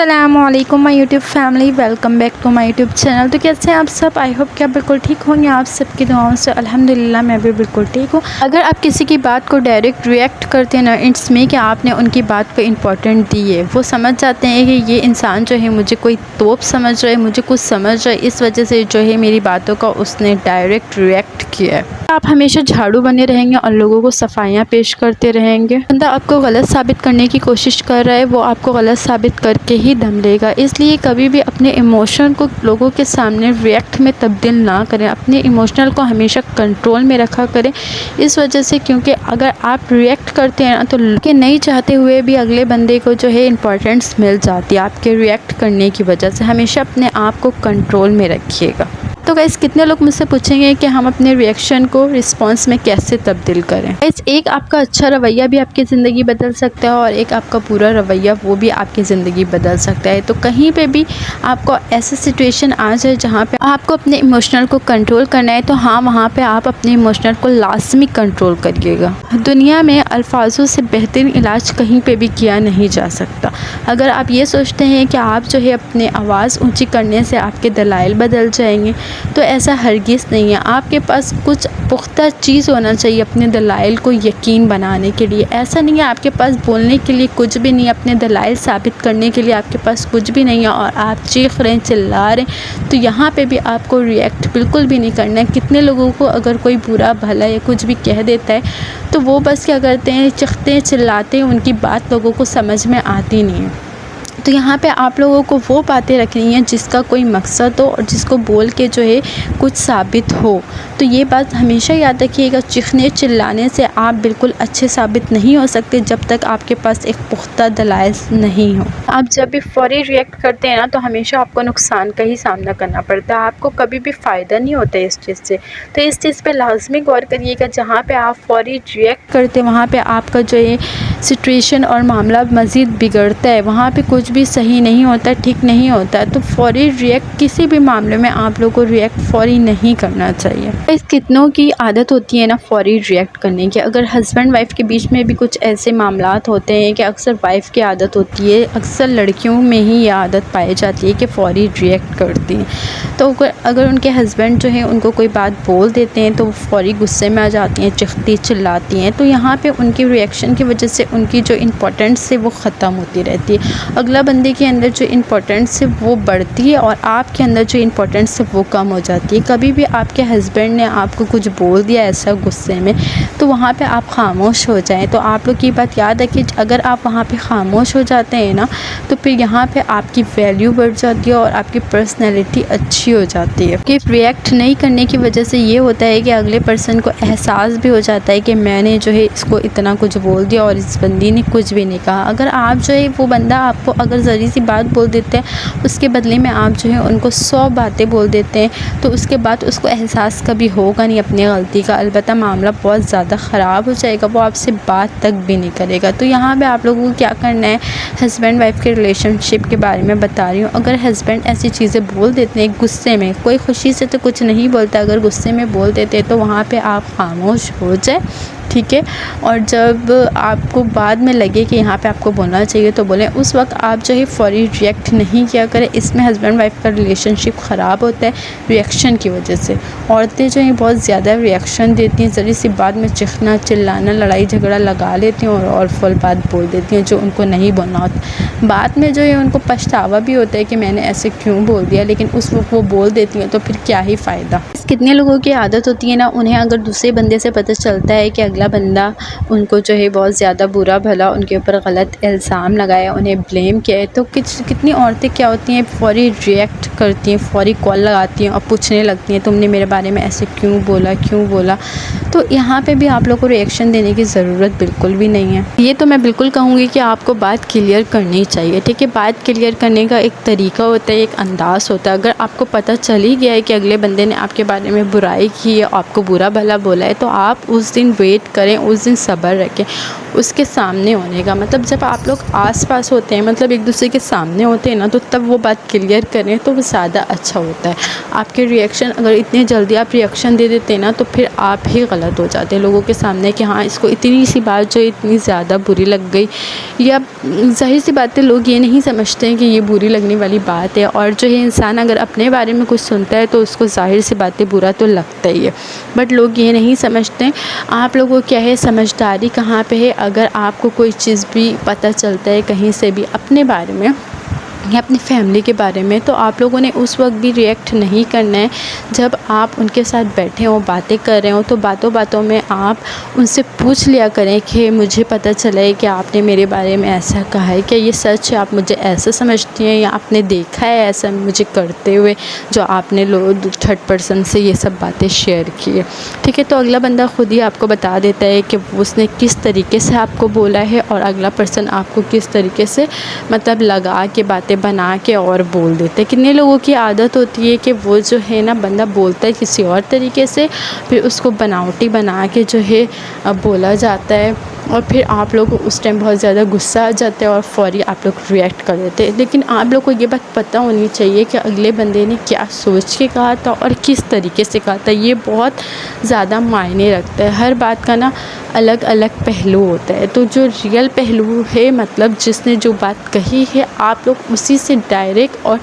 अस्सलामुअलैकुम my YouTube family, welcome back to my YouTube channel. तो कैसे हैं आप सब? आई होप कि आप बिल्कुल ठीक होंगे। आप सबकी दुआओं से अल्हम्दुलिल्लाह मैं भी बिल्कुल ठीक हूँ। अगर आप किसी की बात को डायरेक्ट रिएक्ट करते हैं ना, इट्स में कि आपने उनकी बात को इम्पोर्टेंट दी है। वो समझ जाते हैं कि ये इंसान जो है मुझे कोई तोप समझ रहा है, मुझे कुछ समझ रहा है, इस वजह से जो है मेरी बातों का उसने डायरेक्ट रिएक्ट किया है। आप हमेशा झाड़ू बने रहेंगे और लोगों को सफाइयाँ पेश करते रहेंगे। बंदा आपको गलत साबित करने की कोशिश कर रहा है, वो आपको गलत साबित करके ही दम लेगा। इसलिए कभी भी अपने इमोशन को लोगों के सामने रिएक्ट में तब्दील ना करें। अपने इमोशनल को हमेशा कंट्रोल में रखा करें। इस वजह से क्योंकि अगर आप रिएक्ट करते हैं ना, तो के नहीं चाहते हुए भी अगले बंदे को जो है इम्पोर्टेंस मिल जाती है आपके रिएक्ट करने की वजह से। हमेशा अपने आप को कंट्रोल में रखिएगा। तो गाइस, कितने लोग मुझसे पूछेंगे कि हम अपने रिएक्शन को रिस्पांस में कैसे तब्दील करें। गाइस, एक आपका अच्छा रवैया भी आपकी ज़िंदगी बदल सकता है और एक आपका बुरा रवैया वो भी आपकी ज़िंदगी बदल सकता है। तो कहीं पे भी आपको ऐसी सिचुएशन आ जाए जहाँ पे आपको अपने इमोशनल को कंट्रोल करना है, तो हाँ, वहाँ पे आप अपने इमोशनल को लाजमी कंट्रोल करिएगा। दुनिया में अल्फाजों से बेहतरीन इलाज कहीं पे भी किया नहीं जा सकता। अगर आप ये सोचते हैं कि आप जो है अपने आवाज़ ऊँची करने से आपके दलाइल बदल जाएंगे, तो ऐसा हरगिज़ नहीं है। आपके पास कुछ पुख्ता चीज़ होना चाहिए अपने दलाइल को यकीन बनाने के लिए। ऐसा नहीं है आपके पास बोलने के लिए कुछ भी नहीं है, अपने दलाइल साबित करने के लिए आपके पास कुछ भी नहीं है और आप चीख रहे हैं, चिल्ला रहे हैं। तो यहाँ पे भी आपको रिएक्ट बिल्कुल भी नहीं करना है। कितने लोगों को अगर कोई बुरा भला या कुछ भी कह देता है, तो वो बस क्या करते हैं, चीखते हैं, चिल्लाते हैं, उनकी बात लोगों को समझ में आती नहीं है। तो यहाँ पे आप लोगों को वो बातें रखनी है जिसका कोई मकसद हो और जिसको बोल के जो है कुछ साबित हो। तो ये बात हमेशा याद रखिएगा, चीखने चिल्लाने से आप बिल्कुल अच्छे साबित नहीं हो सकते जब तक आपके पास एक पुख्ता दलाइल नहीं हो। आप जब भी फौरी रिएक्ट करते हैं ना, तो हमेशा आपको नुकसान का ही सामना करना पड़ता है। आपको कभी भी फ़ायदा नहीं होता है इस चीज़ से। तो इस चीज़ पर लाजमी गौर करिएगा। जहाँ पर आप फौरी रिएक्ट करते हैं वहाँ पर आपका जो है सिचुएशन और मामला मज़ीद बिगड़ता है। वहाँ पे कुछ भी सही नहीं होता, ठीक नहीं होता। तो फौरी रिएक्ट किसी भी मामले में आप लोगों को रिएक्ट फौरी नहीं करना चाहिए। इस कितनों की आदत होती है ना फौरी रिएक्ट करने की। अगर हस्बैंड वाइफ के बीच में भी कुछ ऐसे मामलात होते हैं कि अक्सर वाइफ की आदत होती है, अक्सर लड़कियों में ही ये आदत पाई जाती है कि फ़ौरी रिएक्ट करती हैं। तो अगर उनके हस्बैंड जो है उनको कोई बात बोल देते हैं तो वो फ़ौरी गुस्से में आ जाती हैं, चिखती चिल्लाती हैं। तो यहाँ पे उनकी रिएक्शन की वजह से उनकी जो इम्पोर्टेंस है वो ख़त्म होती रहती है। अगला बंदे के अंदर जो इम्पोर्टेंस है वो बढ़ती है और आपके अंदर जो इम्पोर्टेंस है वो कम हो जाती है। कभी भी आपके हस्बैंड ने आपको कुछ बोल दिया ऐसा गुस्से में, तो वहाँ पे आप ख़ामोश हो जाएं। तो आप लोग की बात याद रखिए, अगर आप वहाँ पे ख़ामोश हो जाते हैं ना, तो फिर यहाँ पे आपकी वैल्यू बढ़ जाती है और आपकी पर्सनैलिटी अच्छी हो जाती है। कि रिएक्ट नहीं करने की वजह से ये होता है कि अगले पर्सन को एहसास भी हो जाता है कि मैंने जो है इसको इतना कुछ बोल दिया और इस बंदी ने कुछ भी नहीं कहा। अगर आप जो है वो बंदा आपको अगर ज़री सी बात बोल देते हैं, उसके बदले में आप जो है उनको 100 बातें बोल देते हैं, तो उसके बाद उसको एहसास कभी होगा नहीं अपनी गलती का। अलबत्ता मामला बहुत ज़्यादा ख़राब हो जाएगा, वो आपसे बात तक भी नहीं करेगा। तो यहाँ पे आप लोगों को क्या करना है, हस्बैंड वाइफ के रिलेशनशिप के बारे में बता रही हूँ। अगर हस्बैंड ऐसी चीज़ें बोल देते हैं गुस्से में, कोई खुशी से तो कुछ नहीं बोलता, अगर गुस्से में बोल देते हैं तो वहाँ पर आप खामोश हो जाए, ठीक है। और जब आपको बाद में लगे कि यहाँ पे आपको बोलना चाहिए तो बोलें। उस वक्त आप जो है फौरी रिएक्ट नहीं किया करें। इसमें हस्बैंड वाइफ का रिलेशनशिप ख़राब होता है रिएक्शन की वजह से। औरतें जो हैं बहुत ज़्यादा रिएक्शन देती हैं, ज़री सी बात में चिखना चिल्लाना, लड़ाई झगड़ा लगा लेती हैं और फुल बात बोल देती हैं जो उनको नहीं बोलना होता। बाद में जो है उनको पछतावा भी होता है कि मैंने ऐसे क्यों बोल दिया, लेकिन उस वक्त वो बोल देती हैं तो फिर क्या ही फ़ायदा। कितने लोगों की आदत होती है ना, उन्हें अगर दूसरे बंदे से पता चलता है कि अगला बंदा उनको जो है बहुत ज़्यादा बुरा भला उनके ऊपर गलत इल्ज़ाम लगाया, उन्हें ब्लेम किया है, तो कितनी औरतें क्या होती हैं, फ़ौरी रिएक्ट करती हैं, फ़ौरी कॉल लगाती हैं और पूछने लगती हैं तुमने मेरे बारे में ऐसे क्यों बोला। तो यहाँ पे भी आप लोग को रिएक्शन देने की ज़रूरत बिल्कुल भी नहीं है। ये तो मैं बिल्कुल कहूँगी कि आपको बात क्लियर करनी चाहिए, ठीक है। बात क्लियर करने का एक तरीका होता है, एक अंदाज़ होता है। अगर आपको पता चल ही गया है कि अगले बंदे ने आपके बारे में बुराई की है, आपको बुरा भला बोला है, तो आप उस दिन वेट करें, उस दिन सब्र रखें। उसके सामने होने का। मतलब जब आप लोग आस-पास होते हैं, मतलब एक दूसरे के सामने होते हैं ना, तो तब वो बात क्लियर करें तो वो ज़्यादा अच्छा होता है। आपके रिएक्शन अगर इतने जल्दी आप रिएक्शन दे देते हैं ना, तो फिर आप ही गलत हो जाते हैं लोगों के सामने कि हाँ, इसको इतनी सी बात जो इतनी ज़्यादा बुरी लग गई। या ज़ाहिर सी बात है, लोग ये नहीं समझते हैं कि ये बुरी लगने वाली बात है। और जो है इंसान अगर अपने बारे में कुछ सुनता है तो उसको ज़ाहिर सी बात है बुरा तो लगता ही है, बट लोग ये नहीं समझते। आप लोगों को क्या है, समझदारी कहाँ पे है, अगर आपको कोई चीज़ भी पता चलता है कहीं से भी अपने बारे में या अपनी फैमिली के बारे में, तो आप लोगों ने उस वक्त भी रिएक्ट नहीं करना है। जब आप उनके साथ बैठे हों, बातें कर रहे हो, तो बातों बातों में आप उनसे पूछ लिया करें कि मुझे पता चला है कि आपने मेरे बारे में ऐसा कहा है, क्या ये सच है, आप मुझे ऐसा समझती हैं या आपने देखा है ऐसा मुझे करते हुए, जो आपने लोग थर्ड पर्सन से ये सब बातें शेयर की है। ठीक है, तो अगला बंदा खुद ही आपको बता देता है कि उसने किस तरीके से आपको बोला है और अगला पर्सन आपको किस तरीके से मतलब लगा के बातें बना के और बोल देते हैं। कितने लोगों की आदत होती है कि वो जो है ना, बंदा बोलता है किसी और तरीके से, फिर उसको बनावटी बना के जो है बोला जाता है, और फिर आप लोग उस टाइम बहुत ज़्यादा गुस्सा आ जाता है और फ़ौरी आप लोग रिएक्ट कर देते हैं। लेकिन आप लोग को ये बात पता होनी चाहिए कि अगले बंदे ने क्या सोच के कहा था और किस तरीके से कहा था। ये बहुत ज़्यादा मायने रखता है। हर बात का ना अलग अलग पहलू होता है, तो जो रियल पहलू है, मतलब जिसने जो बात कही है, आप लोग उसी से डायरेक्ट और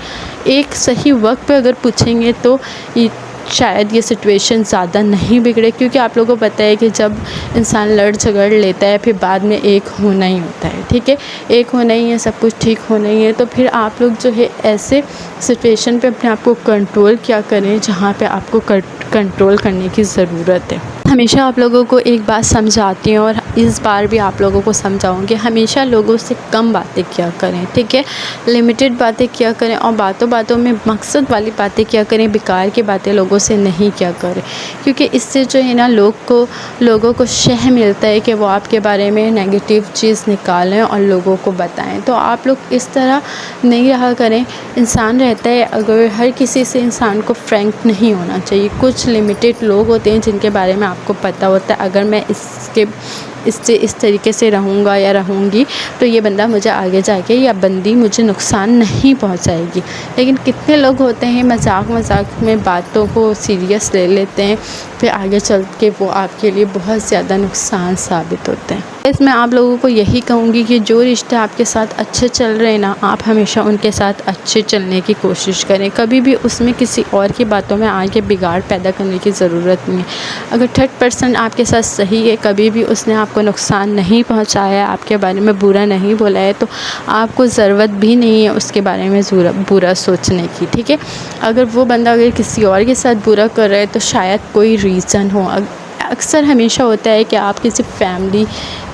एक सही वक्त पे अगर पूछेंगे तो ये शायद ये सिचुएशन ज़्यादा नहीं बिगड़े। क्योंकि आप लोगों को पता है कि जब इंसान लड़ झगड़ लेता है, फिर बाद में एक होना ही होता है। ठीक है, एक होना ही है, सब कुछ ठीक होना ही है। तो फिर आप लोग जो है ऐसे सिचुएशन पे अपने आप को कंट्रोल क्या करें जहाँ पे आपको कंट्रोल करने की ज़रूरत है। हमेशा आप लोगों को एक बात समझाती हूँ और इस बार भी आप लोगों को समझाऊंगी, हमेशा लोगों से कम बातें किया करें। ठीक है, लिमिटेड बातें किया करें और बातों बातों में मकसद वाली बातें किया करें, बेकार की बातें लोगों से नहीं किया करें। क्योंकि इससे जो है ना लोगों को शह मिलता है कि वो आपके बारे में नेगेटिव चीज़ निकालें और लोगों को बताएं। तो आप लोग इस तरह नहीं रहा करें। इंसान रहता है, अगर हर किसी से इंसान को फ्रैंक नहीं होना चाहिए। कुछ लिमिटेड लोग होते हैं जिनके बारे में आपको पता होता है, अगर मैं इससे इस तरीके से रहूँगा या रहूँगी तो ये बंदा मुझे आगे जाके या बंदी मुझे नुकसान नहीं पहुँचाएगी। लेकिन कितने लोग होते हैं मजाक में बातों को सीरियस ले लेते हैं, फिर आगे चल के वो आपके लिए बहुत ज़्यादा नुकसान साबित होते हैं। इसमें आप लोगों को यही कहूँगी कि जो रिश्ते आपके साथ अच्छे चल रहे हैं ना, आप हमेशा उनके साथ अच्छे चलने की कोशिश करें। कभी भी उसमें किसी और की बातों में आके बिगाड़ पैदा करने की ज़रूरत नहीं है। अगर थर्ड पर्सन आपके साथ सही है, कभी भी उसने आपको नुकसान नहीं पहुंचाया है, आपके बारे में बुरा नहीं बोला है, तो आपको ज़रूरत भी नहीं है उसके बारे में बुरा सोचने की। ठीक है, अगर वो बंदा अगर किसी और के साथ बुरा कर रहा है तो शायद कोई रीज़न हो। अक्सर हमेशा होता है कि आप किसी फैमिली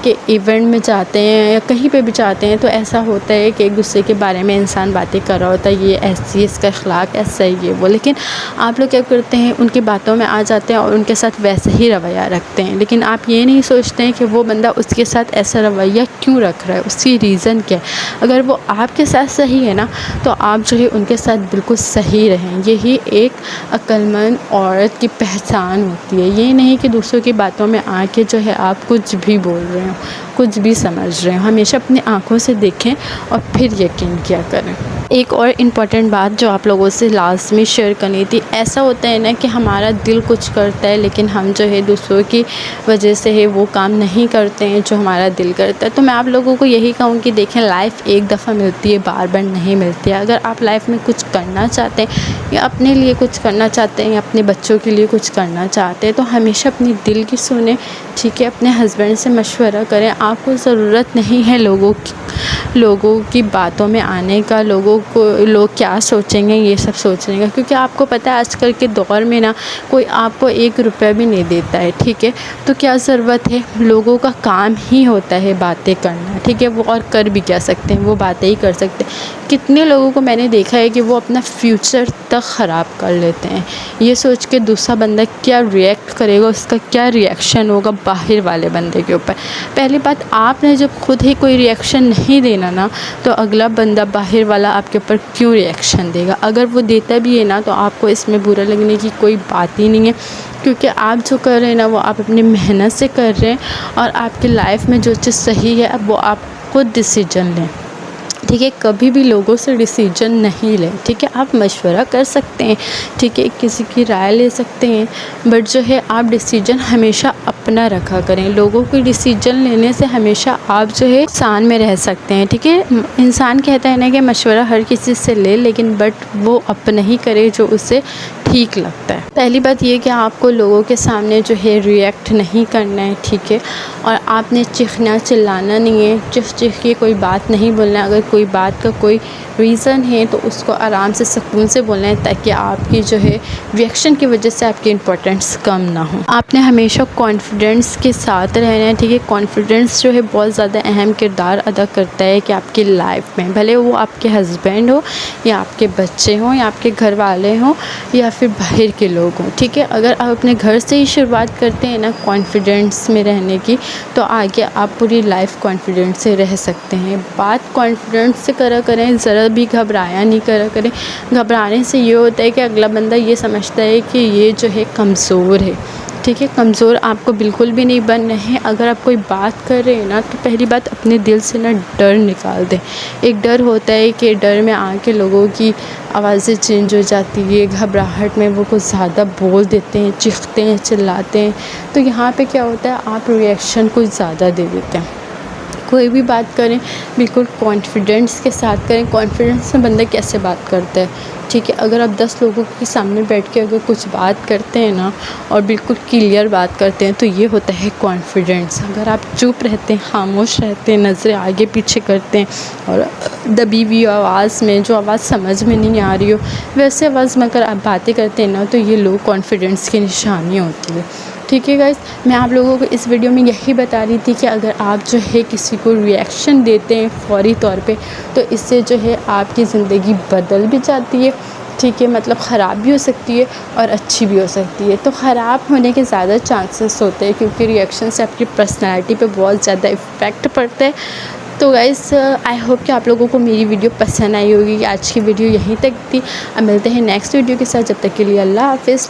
के इवेंट में जाते हैं या कहीं पे भी जाते हैं, तो ऐसा होता है कि एक दूसरे के बारे में इंसान बातें कर रहा होता है, ये ऐसी, इसका अखलाक ऐसा ही है वो। लेकिन आप लोग क्या करते हैं, उनकी बातों में आ जाते हैं और उनके साथ वैसे ही रवैया रखते हैं। लेकिन आप ये नहीं सोचते हैं कि वो बंदा उसके साथ ऐसा रवैया क्यों रख रहा है, उसकी रीज़न क्या है। अगर वो आपके साथ सही है ना, तो आप जो है उनके साथ बिल्कुल सही रहें। यही एक अक्लमंद औरत की पहचान होती है। ये नहीं कि दूसरों की बातों में आके जो है आप कुछ भी बोल रहे हो, कुछ भी समझ रहे हो। हमेशा अपनी आंखों से देखें और फिर यकीन किया करें। एक और इम्पॉर्टेंट बात जो आप लोगों से लाजमी शेयर करनी थी, ऐसा होता है ना कि हमारा दिल कुछ करता है लेकिन हम जो है दूसरों की वजह से है वो काम नहीं करते हैं जो हमारा दिल करता है। तो मैं आप लोगों को यही कहूँ कि देखें, लाइफ एक दफ़ा मिलती है, बार बार नहीं मिलती है। अगर आप लाइफ में कुछ करना चाहते हैं या अपने लिए कुछ करना चाहते हैं या अपने बच्चों के लिए कुछ करना चाहते हैं, तो हमेशा अपनी दिल की सुने। ठीक है, अपने हस्बैंड से मशवरा करें। आपको ज़रूरत नहीं है लोगों की बातों में आने का, लोग क्या सोचेंगे ये सब सोचने का। क्योंकि आपको पता है आजकल के दौर में ना कोई आपको 1 रुपया भी नहीं देता है। ठीक है, तो क्या ज़रूरत है, लोगों का काम ही होता है बातें करना। ठीक है, वो और कर भी क्या सकते हैं, वो बातें ही कर सकते हैं। कितने लोगों को मैंने देखा है कि वो अपना फ्यूचर तक ख़राब कर लेते हैं, ये सोच के दूसरा बंदा क्या रिएक्ट करेगा, उसका क्या रिएक्शन होगा, बाहर वाले बंदे के ऊपर। पहली बात, आपने जब खुद ही कोई रिएक्शन नहीं देना ना, तो अगला बंदा बाहर वाला आपके ऊपर क्यों रिएक्शन देगा। अगर वो देता भी है ना, तो आपको इसमें बुरा लगने की कोई बात ही नहीं है, क्योंकि आप जो कर रहे हैं ना, वो आप अपनी मेहनत से कर रहे हैं, और आपकी लाइफ में जो चीज़ सही है अब वो आप खुद डिसीजन लें, ठीक है। कभी भी लोगों से डिसीजन नहीं लें, ठीक है। आप मशवरा कर सकते हैं, ठीक है, किसी की राय ले सकते हैं, बट जो है आप डिसीजन हमेशा अपना रखा करें। लोगों की डिसीजन लेने से हमेशा आप जो है नुकसान में रह सकते हैं, ठीक है। इंसान कहता है ना कि मशवरा हर किसी से ले, लेकिन बट वो अपना ही करे जो उसे ठीक लगता है। पहली बात ये कि आपको लोगों के सामने जो है रिएक्ट नहीं करना है, ठीक है, और आपने चीखना चिल्लाना नहीं है, चीख के कोई बात नहीं बोलना है। अगर कोई बात का कोई रीज़न है तो उसको आराम से सुकून से बोलना है, ताकि आपकी जो है रिएक्शन की वजह से आपकी इम्पोर्टेंस कम ना हो। आपने हमेशा कॉन्फिडेंस के साथ रहना है, ठीक है। कॉन्फिडेंस जो है बहुत ज़्यादा अहम किरदार अदा करता है कि आपकी लाइफ में, भले वो आपके हस्बैंड हो या आपके बच्चे हों या आपके घर वाले हों या फिर बाहर के लोग हों, ठीक है। अगर आप अपने घर से ही शुरुआत करते हैं ना कॉन्फिडेंस में रहने की, तो आगे आप पूरी लाइफ कॉन्फिडेंस से रह सकते हैं। बात कॉन्फिडेंस से करा करें, ज़रा भी घबराया नहीं करा करें। घबराने से ये होता है कि अगला बंदा ये समझता है कि ये जो है कमज़ोर है, ठीक है। कमज़ोर आपको बिल्कुल भी नहीं बनना है। अगर आप कोई बात कर रहे हैं ना, तो पहली बात अपने दिल से ना डर निकाल दें। एक डर होता है कि डर में आके लोगों की आवाज़ें चेंज हो जाती है, घबराहट में वो कुछ ज़्यादा बोल देते हैं, चीखते हैं, चिल्लाते हैं। तो यहाँ पे क्या होता है, आप रिएक्शन कुछ ज़्यादा दे देते हैं। कोई भी बात करें बिल्कुल कॉन्फिडेंस के साथ करें। कॉन्फिडेंस में बंदा कैसे बात करता है, ठीक है। अगर आप 10 लोगों के सामने बैठ के अगर कुछ बात करते हैं ना, और बिल्कुल क्लियर बात करते हैं, तो ये होता है कॉन्फिडेंस। अगर आप चुप रहते हैं, खामोश रहते हैं, नज़रें आगे पीछे करते हैं, और दबी हुई आवाज़ में, जो आवाज़ समझ में नहीं आ रही हो वैसे आवाज़ में अगर आप बातें करते हैं ना, तो ये लो कॉन्फिडेंस की निशानी होती है, ठीक है गाइस। मैं आप लोगों को इस वीडियो में यही बता रही थी कि अगर आप जो है किसी को रिएक्शन देते हैं फ़ौरी तौर पे, तो इससे जो है आपकी ज़िंदगी बदल भी जाती है, ठीक है। मतलब ख़राब भी हो सकती है और अच्छी भी हो सकती है। तो ख़राब होने के ज़्यादा चांसेस होते हैं, क्योंकि रिएक्शन से आपकी पर्सनैलिटी पे बहुत ज़्यादा इफ़ेक्ट पड़ता है। तो गाइस, आई होप कि आप लोगों को मेरी वीडियो पसंद आई होगी। आज की वीडियो यहीं तक थी। अब मिलते हैं नेक्स्ट वीडियो के साथ, जब तक के लिए अल्लाह हाफ़िज़।